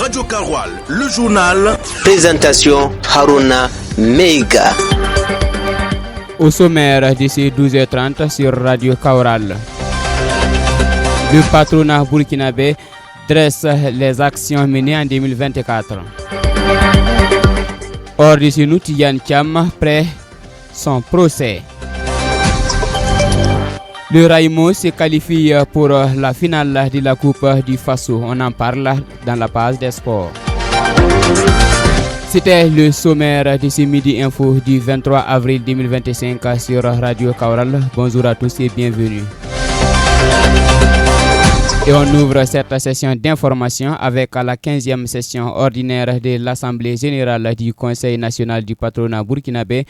Radio Karoual, le journal. Présentation Haruna Meiga. Au sommaire d'ici 12h30 sur Radio Kaoural. Le patronat burkinabé dresse les actions menées en 2024. Hors d'ici nous, Tidiane Thiam près son procès. Le Raimo se qualifie pour la finale de la Coupe du Faso. On en parle dans la page des sports. C'était le sommaire de ce Midi Info du 23 avril 2025 sur Radio Kaoural. Bonjour à tous et bienvenue. Et on ouvre cette session d'information avec la 15e session ordinaire de l'Assemblée générale du Conseil national du patronat burkinabé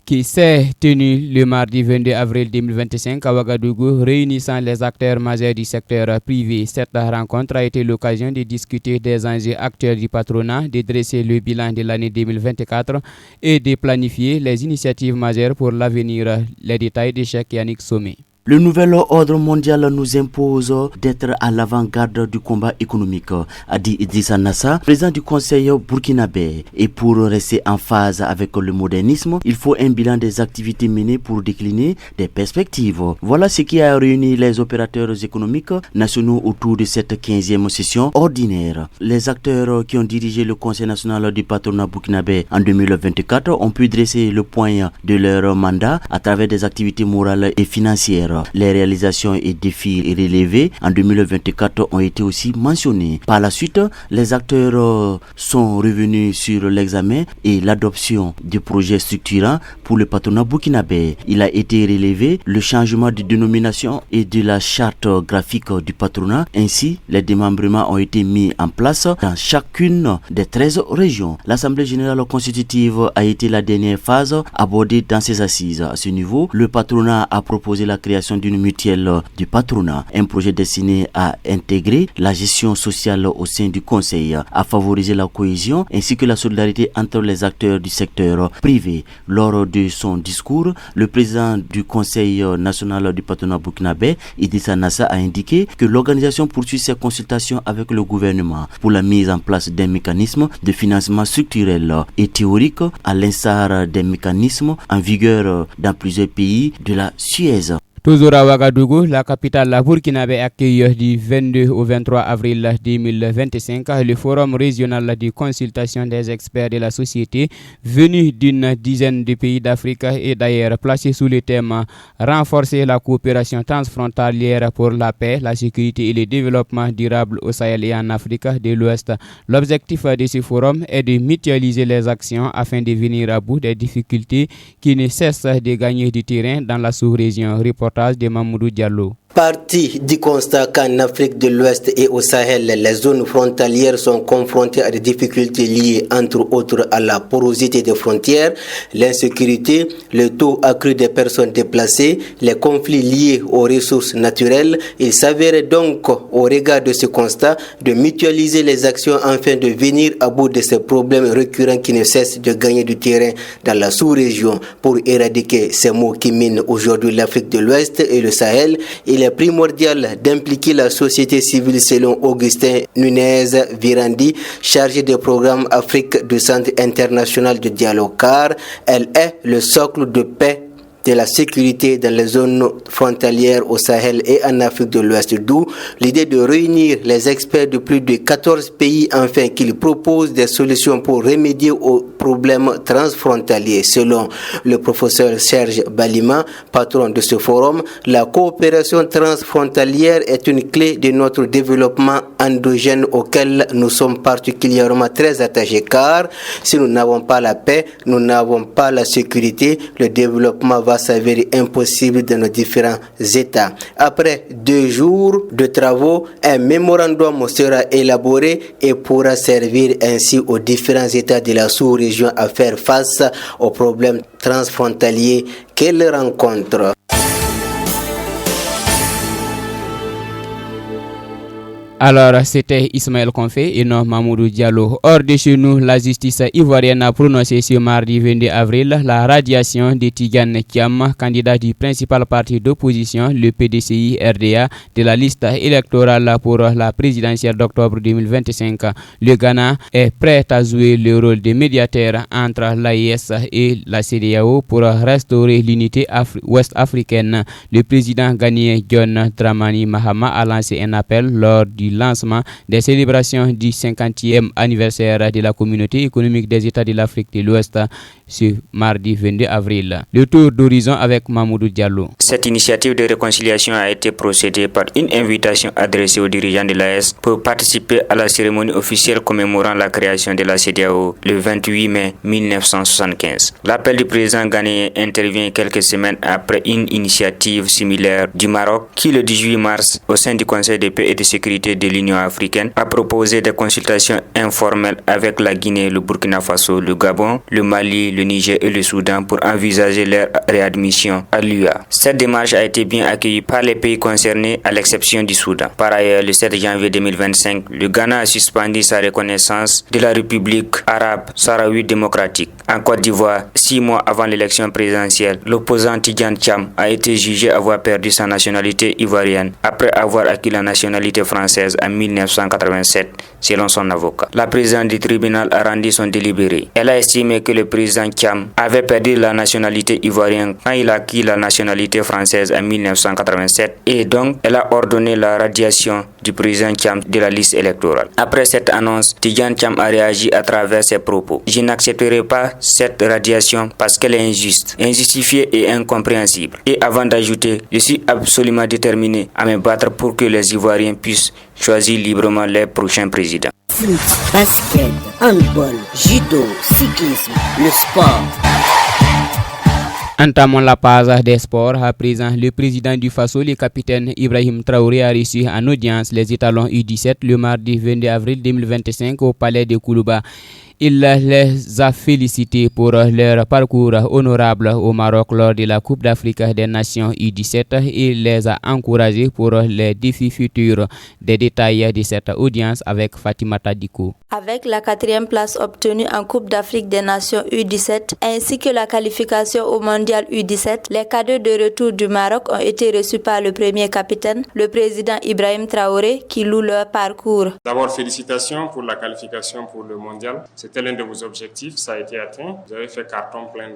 qui s'est tenue le mardi 22 avril 2025 à Ouagadougou, réunissant les acteurs majeurs du secteur privé. Cette rencontre a été l'occasion de discuter des enjeux actuels du patronat, de dresser le bilan de l'année 2024 et de planifier les initiatives majeures pour l'avenir. Les détails de Cheikh Yannick Somé. Le nouvel ordre mondial nous impose d'être à l'avant-garde du combat économique, a dit Idrissa Nassa, président du Conseil burkinabé. Et pour rester en phase avec le modernisme, il faut un bilan des activités menées pour décliner des perspectives. Voilà ce qui a réuni les opérateurs économiques nationaux autour de cette 15e session ordinaire. Les acteurs qui ont dirigé le Conseil national du patronat burkinabé en 2024 ont pu dresser le point de leur mandat à travers des activités morales et financières. Les réalisations et défis relevés en 2024 ont été aussi mentionnés. Par la suite, les acteurs sont revenus sur l'examen et l'adoption du projet structurant pour le patronat burkinabé. Il a été relevé le changement de dénomination et de la charte graphique du patronat. Ainsi, les démembrements ont été mis en place dans chacune des 13 régions. L'Assemblée générale constitutive a été la dernière phase abordée dans ces assises. À ce niveau, le patronat a proposé la création d'une mutuelle du patronat, un projet destiné à intégrer la gestion sociale au sein du conseil, à favoriser la cohésion ainsi que la solidarité entre les acteurs du secteur privé. Lors de son discours, le président du conseil national du patronat burkinabé, Idrissa Nassa, a indiqué que l'organisation poursuit ses consultations avec le gouvernement pour la mise en place d'un mécanisme de financement structurel et théorique à l'instar des mécanismes en vigueur dans plusieurs pays de la Suez. Toujours à Ouagadougou, la capitale burkinabé accueille du 22 au 23 avril 2025 le forum régional de consultation des experts de la société venus d'une dizaine de pays d'Afrique et d'ailleurs, placé sous le thème renforcer la coopération transfrontalière pour la paix, la sécurité et le développement durable au Sahel et en Afrique de l'Ouest. L'objectif de ce forum est de mutualiser les actions afin de venir à bout des difficultés qui ne cessent de gagner du terrain dans la sous-région. De Mamoudou Diallo. Partie du constat qu'en Afrique de l'Ouest et au Sahel, les zones frontalières sont confrontées à des difficultés liées entre autres à la porosité des frontières, l'insécurité, le taux accru des personnes déplacées, les conflits liés aux ressources naturelles. Il s'avérait donc, au regard de ce constat, de mutualiser les actions afin de venir à bout de ces problèmes récurrents qui ne cessent de gagner du terrain dans la sous-région. Pour éradiquer ces maux qui minent aujourd'hui l'Afrique de l'Ouest et le Sahel, il est primordial d'impliquer la société civile selon Augustin Nunez Virandi, chargé des programmes Afrique du Centre international de dialogue, car elle est le socle de paix de la sécurité dans les zones frontalières au Sahel et en Afrique de l'Ouest, d'où l'idée de réunir les experts de plus de 14 pays afin qu'ils proposent des solutions pour remédier aux problèmes transfrontaliers. Selon le professeur Serge Balima, patron de ce forum, la coopération transfrontalière est une clé de notre développement endogène auquel nous sommes particulièrement très attachés, car si nous n'avons pas la paix, nous n'avons pas la sécurité, le développement va s'avérer impossible dans nos différents États. Après 2 jours de travaux, un mémorandum sera élaboré et pourra servir ainsi aux différents États de la sous-région à faire face aux problèmes transfrontaliers qu'elles rencontrent. Alors, c'était Ismaël Konfé et non Mamoudou Diallo. Hors de chez nous, la justice ivoirienne a prononcé ce mardi 22 avril la radiation de Tidiane Thiam, candidat du principal parti d'opposition, le PDCI-RDA, de la liste électorale pour la présidentielle d'octobre 2025. Le Ghana est prêt à jouer le rôle de médiateur entre l'AES et la CEDEAO pour restaurer l'unité ouest-africaine. Le président ghanéen John Dramani Mahama a lancé un appel lors du lancement des célébrations du 50e anniversaire de la communauté économique des États de l'Afrique de l'Ouest ce mardi 22 avril. Le tour d'horizon avec Mamoudou Diallo. Cette initiative de réconciliation a été procédée par une invitation adressée aux dirigeants de l'AES pour participer à la cérémonie officielle commémorant la création de la CEDEAO le 28 mai 1975. L'appel du président ghanéen intervient quelques semaines après une initiative similaire du Maroc qui, le 18 mars, au sein du Conseil de paix et de sécurité de l'Union africaine, a proposé des consultations informelles avec la Guinée, le Burkina Faso, le Gabon, le Mali, le Niger et le Soudan pour envisager leur réadmission à l'UA. Cette démarche a été bien accueillie par les pays concernés à l'exception du Soudan. Par ailleurs, le 7 janvier 2025, le Ghana a suspendu sa reconnaissance de la République arabe sahraoui démocratique. En Côte d'Ivoire, 6 mois avant l'élection présidentielle, l'opposant Tidiane Thiam a été jugé avoir perdu sa nationalité ivoirienne après avoir acquis la nationalité française en 1987, selon son avocat. La présidente du tribunal a rendu son délibéré. Elle a estimé que le président Thiam avait perdu la nationalité ivoirienne quand il a acquis la nationalité française en 1987 et donc elle a ordonné la radiation du président Thiam de la liste électorale. Après cette annonce, Tidiane Thiam a réagi à travers ses propos. Je n'accepterai pas cette radiation parce qu'elle est injuste, injustifiée et incompréhensible. Et avant d'ajouter, je suis absolument déterminé à me battre pour que les Ivoiriens puissent choisir librement leur prochain président. Foot, basket, handball, judo, cyclisme, le sport. Entamons la page des sports. À présent, le président du Faso, le capitaine Ibrahim Traoré, a reçu en audience les étalons U17 le mardi 22 avril 2025 au palais de Koulouba. Il les a félicités pour leur parcours honorable au Maroc lors de la Coupe d'Afrique des Nations U17 et les a encouragés pour les défis futurs. Des détails de cette audience avec Fatimata Diko. Avec la 4e place obtenue en Coupe d'Afrique des Nations U17 ainsi que la qualification au Mondial U17, les cadeaux de retour du Maroc ont été reçus par le premier capitaine, le président Ibrahim Traoré, qui loue leur parcours. D'abord, félicitations pour la qualification pour le Mondial. C'était l'un de vos objectifs, ça a été atteint. Vous avez fait carton plein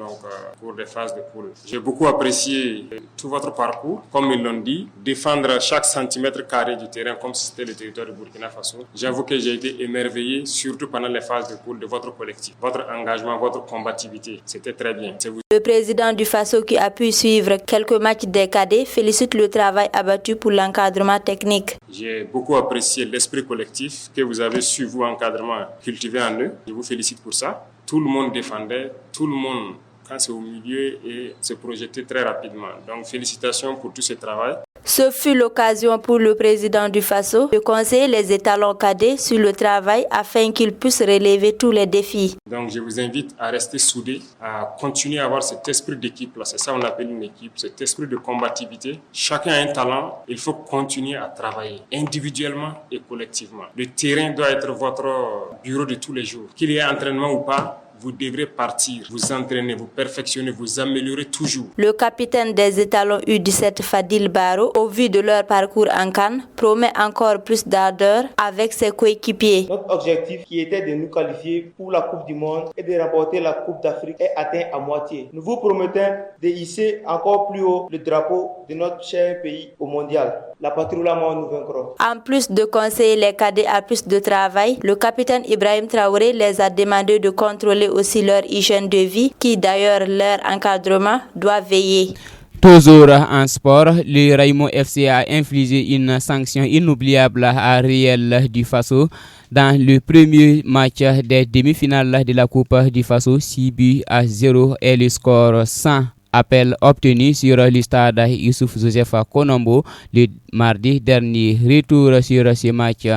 pour des phases de poule. J'ai beaucoup apprécié tout votre parcours. Comme ils l'ont dit, défendre chaque centimètre carré du terrain comme si c'était le territoire du Burkina Faso. J'avoue que j'ai été émerveillé, surtout pendant les phases de poule, de votre collectif. Votre engagement, votre combativité, c'était très bien. Le président du Faso, qui a pu suivre quelques matchs des cadets, félicite le travail abattu pour l'encadrement technique. J'ai beaucoup apprécié l'esprit collectif que vous avez su, vous, encadrement, cultiver en eux. Je vous félicite pour ça. Tout le monde défendait, tout le monde, quand c'est au milieu, et se projetait très rapidement. Donc, félicitations pour tout ce travail. Ce fut l'occasion pour le président du Faso de conseiller les étalons cadets sur le travail afin qu'ils puissent relever tous les défis. Donc je vous invite à rester soudés, à continuer à avoir cet esprit d'équipe-là. C'est ça qu'on appelle une équipe, cet esprit de combativité. Chacun a un talent, il faut continuer à travailler individuellement et collectivement. Le terrain doit être votre bureau de tous les jours. Qu'il y ait entraînement ou pas, vous devrez partir, vous entraîner, vous perfectionner, vous améliorer toujours. Le capitaine des étalons U17 Fadil Baro, au vu de leur parcours en CAN, promet encore plus d'ardeur avec ses coéquipiers. Notre objectif qui était de nous qualifier pour la Coupe du Monde et de remporter la Coupe d'Afrique est atteint à moitié. Nous vous promettons de hisser encore plus haut le drapeau de notre cher pays au mondial. La patrie la mort nous vaincra. En plus de conseiller les cadets à plus de travail, le capitaine Ibrahim Traoré les a demandé de contrôler aussi leur hygiène de vie, qui d'ailleurs leur encadrement doit veiller. Toujours en sport, le Raimo FC a infligé une sanction inoubliable à Riel du Faso dans le premier match des demi-finales de la Coupe du Faso. 6-0 et le score 100. Appel obtenu sur le stade Youssouf Joseph Konombo le mardi dernier. Retour sur ce match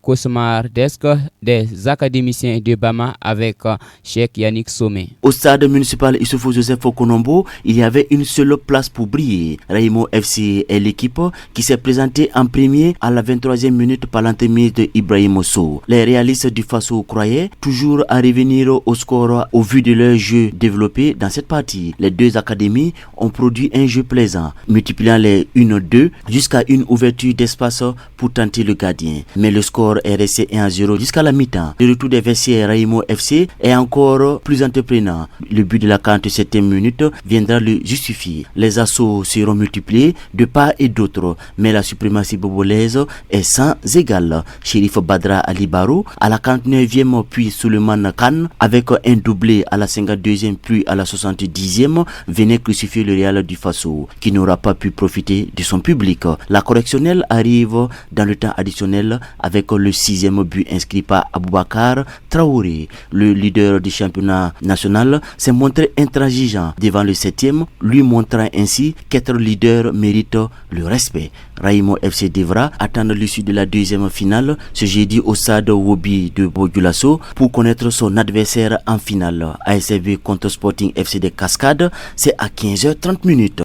cauchemardesque des académiciens de Bama avec Cheikh Yannick Somé. Au stade municipal Issoufou Joseph Okonombo, il y avait une seule place pour briller. Raimo FC est l'équipe qui s'est présentée en premier à la 23e minute par l'entremise de Ibrahim Osso. Les réalistes du Faso croyaient toujours à revenir au score au vu de leur jeu développé dans cette partie. Les deux académies ont produit un jeu plaisant, multipliant les 1-2 jusqu'à une ouverture d'espace pour tenter le gardien. Mais le score est resté 1-0 jusqu'à la mi-temps. Le retour des vestiaires Raimo FC est encore plus entreprenant. Le but de la 47e minute viendra le justifier. Les assauts seront multipliés de part et d'autre, mais la suprématie bobolaise est sans égal. Chérif Badra Ali Barou à la 49e puis Souleymane Khan avec un doublé à la 52e puis à la 70e venait crucifier le Real du Faso qui n'aura pas pu profiter de son public. La correctionnelle arrive dans le temps additionnel avec le 6e but inscrit par Aboubakar Traoré. Le leader du championnat national s'est montré intransigeant devant le 7e, lui montrant ainsi qu'être leader mérite le respect. Raimo FC devra attendre l'issue de la deuxième finale ce jeudi au stade Wobi de Bogulasso pour connaître son adversaire en finale. ASV contre Sporting FC des Cascades, c'est à 15h30.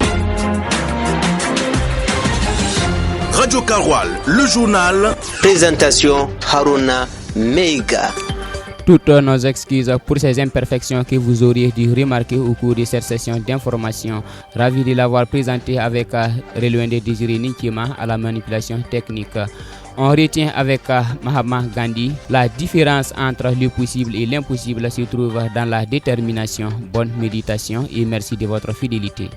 Radio Karoual, le journal. Présentation Haruna Meiga. Toutes nos excuses pour ces imperfections que vous auriez dû remarquer au cours de cette session d'information. Ravi de l'avoir présenté avec Relouende Désiré Ninkima à la manipulation technique. On retient avec Mahatma Gandhi, la différence entre le possible et l'impossible se trouve dans la détermination. Bonne méditation et merci de votre fidélité.